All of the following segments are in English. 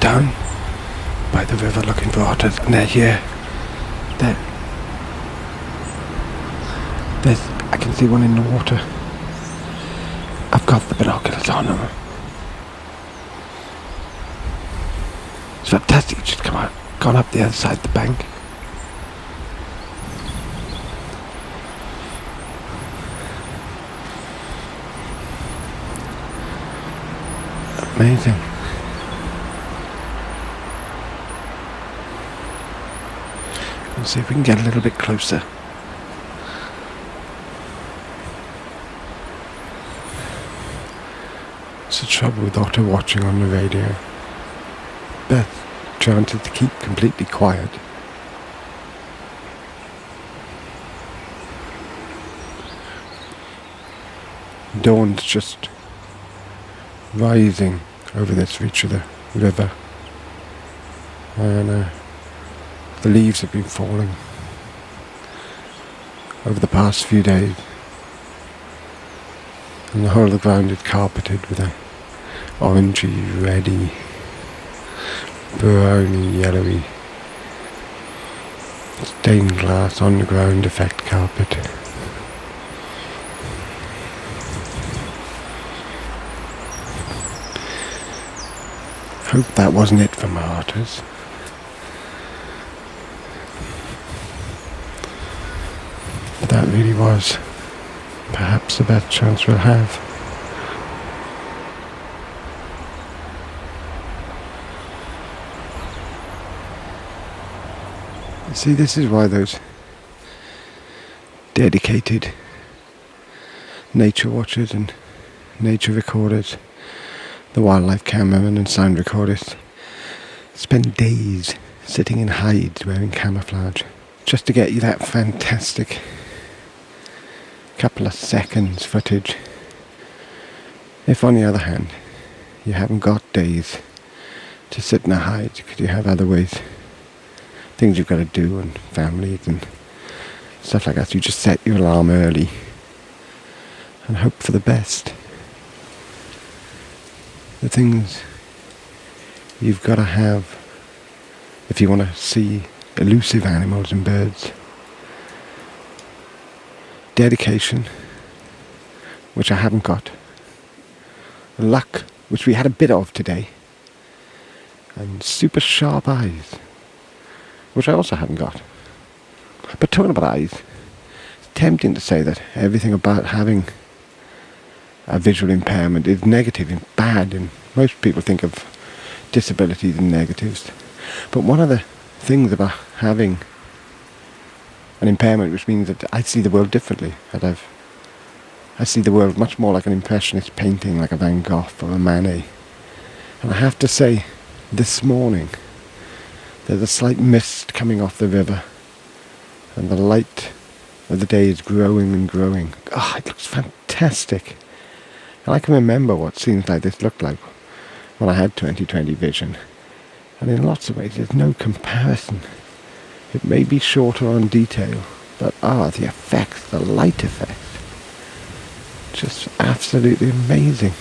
down by the river looking for otters, and they're here. I can see one in the water. I've got the binoculars on them. It's fantastic. It's just gone up the other side of the bank. Amazing. Let's see if we can get a little bit closer. It's the trouble with otter watching on the radio. Beth chanted to keep completely quiet. Dawn's just rising over this reach of the river, and the leaves have been falling over the past few days, and the whole of the ground is carpeted with a orangey, reddy, browny, yellowy stained glass on the ground effect carpet. Hope that wasn't it for my otters. But that really was perhaps the best chance we'll have. You see, this is why those dedicated nature watchers and nature recorders, the wildlife cameramen and sound recorders, spend days sitting in hides wearing camouflage just to get you that fantastic couple of seconds footage. If on the other hand you haven't got days to sit in a hide because you have other ways, things you've got to do and families and stuff like that, you just set your alarm early and hope for the best. The things you've got to have if you want to see elusive animals and birds: dedication, which I haven't got; luck, which we had a bit of today; and super sharp eyes, which I also haven't got. But talking about eyes, it's tempting to say that everything about having a visual impairment is negative and bad, and most people think of disabilities and negatives. But one of the things about having an impairment, which means that I see the world differently, that I see the world much more like an impressionist painting, like a Van Gogh or a Manet. And I have to say, this morning there's a slight mist coming off the river, and the light of the day is growing and growing. Oh, it looks fantastic. And I can remember what scenes like this looked like when I had 20/20 vision. And in lots of ways, there's no comparison. It may be shorter on detail, but the effects, the light effect, just absolutely amazing.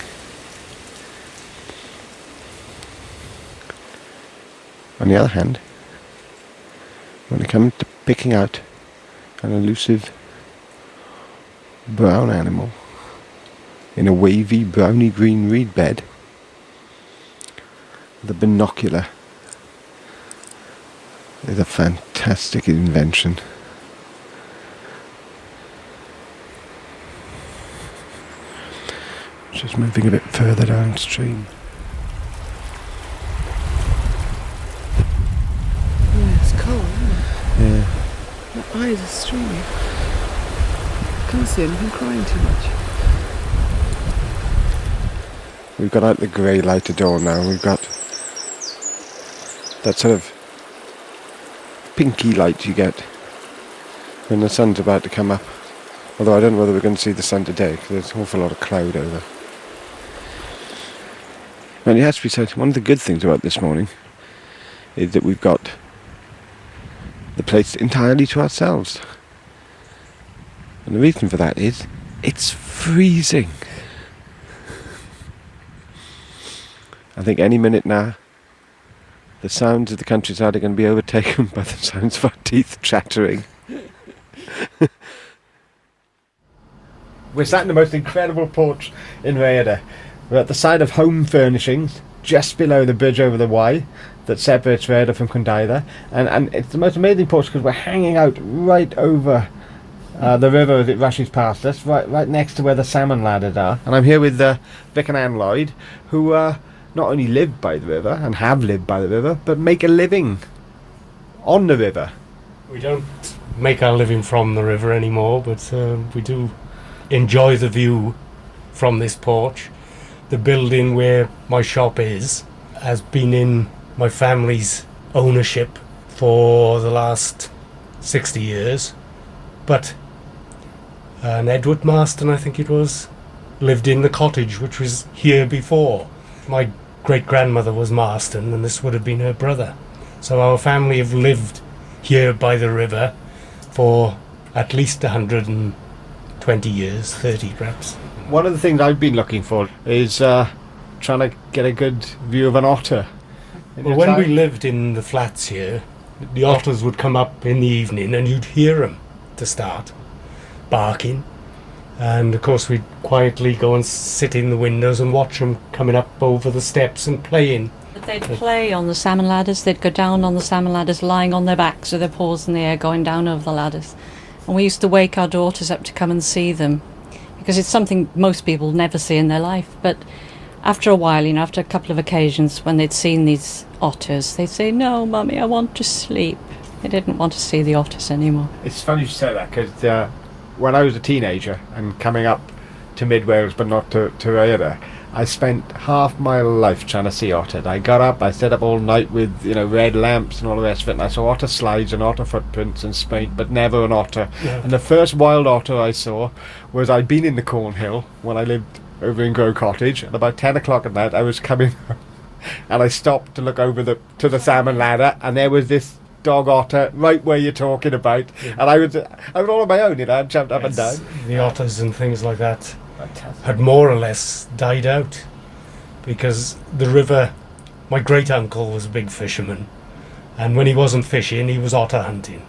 On the other hand, when it comes to picking out an elusive brown animal in a wavy browny green reed bed, the binocular is a fantastic invention. Just moving a bit further downstream. Yeah, it's cold, isn't it? Yeah. My eyes are streaming. I can't see anything crying too much. We've got out the grey light of dawn now. We've got that sort of pinky light you get when the sun's about to come up. Although I don't know whether we're going to see the sun today, because there's an awful lot of cloud over. And it has to be said, one of the good things about this morning is that we've got the place entirely to ourselves. And the reason for that is, it's freezing. I think any minute now The sounds of the countryside are going to be overtaken by the sounds of our teeth chattering. We're sat in the most incredible porch in Rhayader. We're at the side of home furnishings, just below the bridge over the Wye that separates Rhayader from Cardiff, and it's the most amazing porch because we're hanging out right over the river as it rushes past us, right next to where the salmon ladders are. And I'm here with Vic and Anne Lloyd, who not only live by the river and have lived by the river, but make a living on the river. We don't make our living from the river anymore, but we do enjoy the view from this porch. The building where my shop is has been in my family's ownership for the last 60 years, but an Edward Marston, I think it was, lived in the cottage which was here before. My great-grandmother was Marston, and this would have been her brother. So our family have lived here by the river for at least 120 years, 30 perhaps. One of the things I've been looking for is trying to get a good view of an otter. Well, when we lived in the flats here, the otters would come up in the evening and you'd hear them to start, barking. And of course we'd quietly go and sit in the windows and watch them coming up over the steps and playing. They'd play on the salmon ladders, they'd go down on the salmon ladders lying on their backs with their paws in the air going down over the ladders. And we used to wake our daughters up to come and see them, because it's something most people never see in their life. But after a while, after a couple of occasions when they'd seen these otters, they'd say, "No, Mummy, I want to sleep." They didn't want to see the otters anymore. It's funny you say that, because when I was a teenager and coming up to Mid Wales but not to Rhayader, I spent half my life trying to see otters. I got up, I stayed up all night with red lamps and all the rest of it, and I saw otter slides and otter footprints and spaint, but never an otter. Yeah. And the first wild otter I saw was, I'd been in the Cornhill when I lived over in Grove Cottage, and about 10 o'clock at night I was coming home and I stopped to look over to the salmon ladder, and there was this dog otter right where you're talking about. Yeah. And I was all on my own, I jumped up and down. The otters and things like that had more or less died out, because the river, my great uncle was a big fisherman, and when he wasn't fishing he was otter hunting.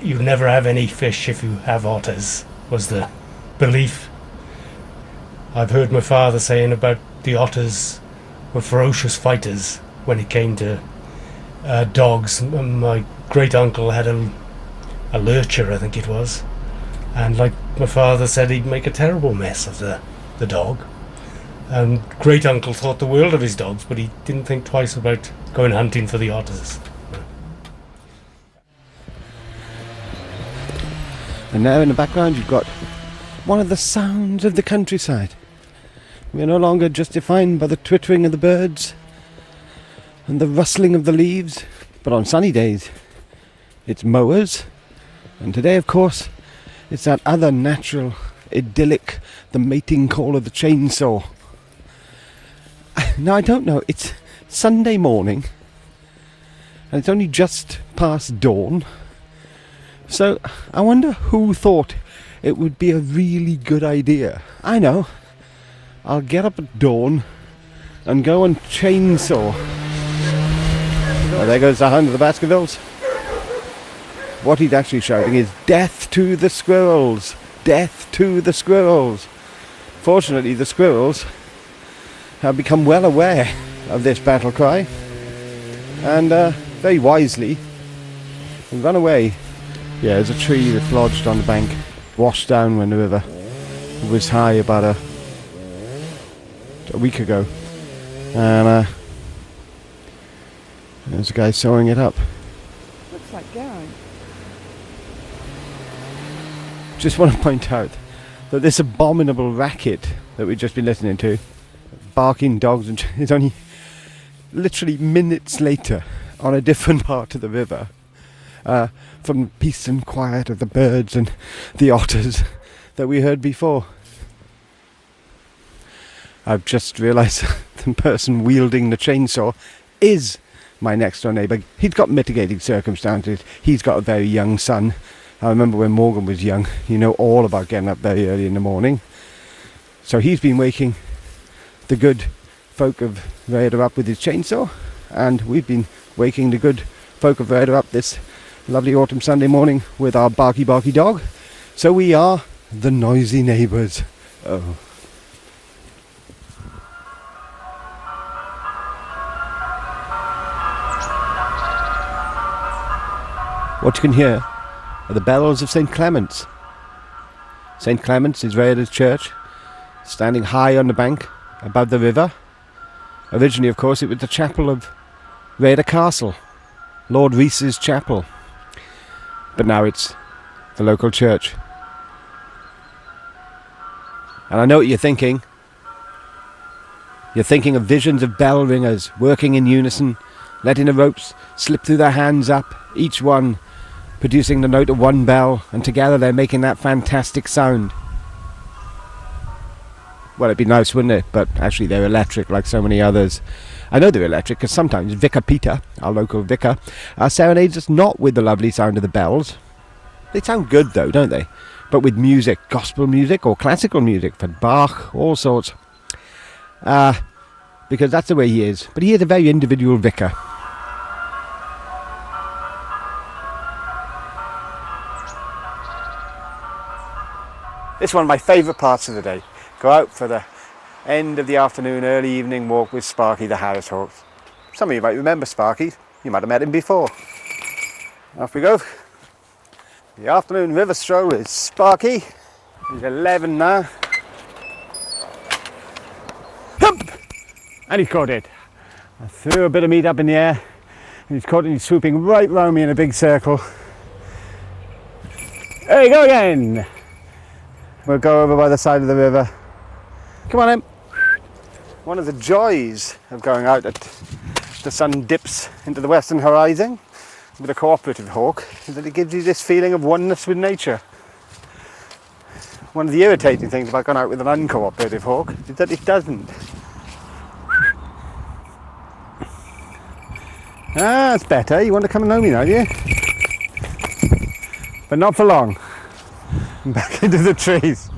You never have any fish if you have otters, was the belief. I've heard my father saying about the otters were ferocious fighters when it came to dogs. My great uncle had a lurcher, I think it was, and like my father said, he'd make a terrible mess of the dog. And great uncle thought the world of his dogs, but he didn't think twice about going hunting for the otters. And now in the background you've got one of the sounds of the countryside. We're no longer just defined by the twittering of the birds and the rustling of the leaves, but on sunny days it's mowers, and today of course it's that other natural, idyllic, the mating call of the chainsaw. Now I don't know, it's Sunday morning and it's only just past dawn, so I wonder who thought it would be a really good idea. I know, I'll get up at dawn and go and chainsaw. Oh, there goes the hound of the Baskervilles. What he's actually shouting is, "Death to the squirrels! Death to the squirrels!" Fortunately, the squirrels have become well aware of this battle cry, and very wisely run away. Yeah, there's a tree that's lodged on the bank, washed down when the river was high about a week ago, and there's a guy sewing it up. Looks like Gary. Just want to point out that this abominable racket that we've just been listening to, barking dogs, and is only literally minutes later on a different part of the river, from the peace and quiet of the birds and the otters that we heard before. I've just realised the person wielding the chainsaw is my next door neighbour. He's got mitigating circumstances. He's got a very young son. I remember when Morgan was young, all about getting up very early in the morning. So he's been waking the good folk of Rhayader up with his chainsaw, and we've been waking the good folk of Rhayader up this lovely autumn Sunday morning with our barky dog. So we are the noisy neighbours. Oh. What you can hear are the bells of St. Clement's. St. Clement's is Rhayader's church, standing high on the bank above the river. Originally, of course, it was the chapel of Rhayader Castle, Lord Rhys's chapel. But now it's the local church. And I know what you're thinking. You're thinking of visions of bell ringers working in unison, letting the ropes slip through their hands up, each one producing the note of one bell, and together they're making that fantastic sound. Well, it'd be nice, wouldn't it? But actually they're electric like so many others. I know they're electric because sometimes Vicar Peter, our local vicar, serenades us not with the lovely sound of the bells. They sound good though, don't they? But with music, gospel music or classical music, for Bach, all sorts. Because that's the way he is. But he is a very individual vicar. This is one of my favourite parts of the day. Go out for the end of the afternoon, early evening walk with Sparky the Harris Hawk. Some of you might remember Sparky. You might have met him before. Off we go. The afternoon river stroll is Sparky. He's 11 now. Hump! And he's caught it. I threw a bit of meat up in the air and he's caught it and he's swooping right round me in a big circle. There you go again. We'll go over by the side of the river. Come on in. One of the joys of going out at the sun dips into the western horizon with a cooperative hawk is that it gives you this feeling of oneness with nature. One of the irritating things about going out with an uncooperative hawk is that it doesn't. Ah, that's better. You want to come and know me now, do you? But not for long. Back into the trees.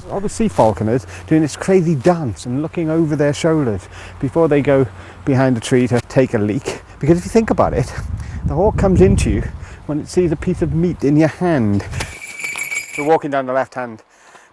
All the sea falconers doing this crazy dance and looking over their shoulders before they go behind a tree to take a leak. Because if you think about it, the hawk comes into you when it sees a piece of meat in your hand. We're walking down the left-hand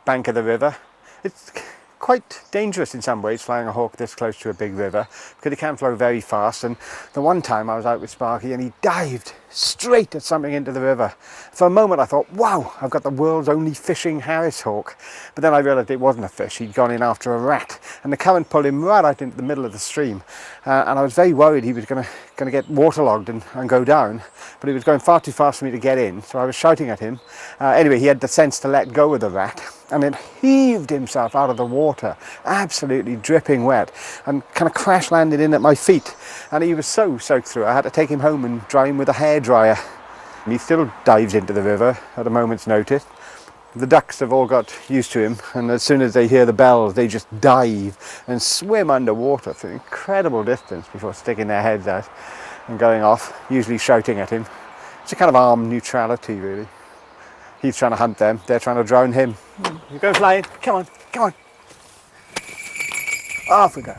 bank of the river. It's quite dangerous in some ways flying a hawk this close to a big river because it can flow very fast, and the one time I was out with Sparky and he dived straight at something into the river. For a moment I thought, wow, I've got the world's only fishing Harris hawk. But then I realised it wasn't a fish, he'd gone in after a rat, and the current pulled him right out into the middle of the stream, and I was very worried he was going to get waterlogged and go down, but he was going far too fast for me to get in, so I was shouting at him. Anyway, he had the sense to let go of the rat and then heaved himself out of the water, absolutely dripping wet, and kind of crash landed in at my feet. And he was so soaked through, I had to take him home and dry him with a hairdryer. He still dives into the river at a moment's notice. The ducks have all got used to him, and as soon as they hear the bells, they just dive and swim underwater for an incredible distance before sticking their heads out and going off, usually shouting at him. It's a kind of armed neutrality, really. He's trying to hunt them, they're trying to drown him. You're going flying, come on, come on. Off we go.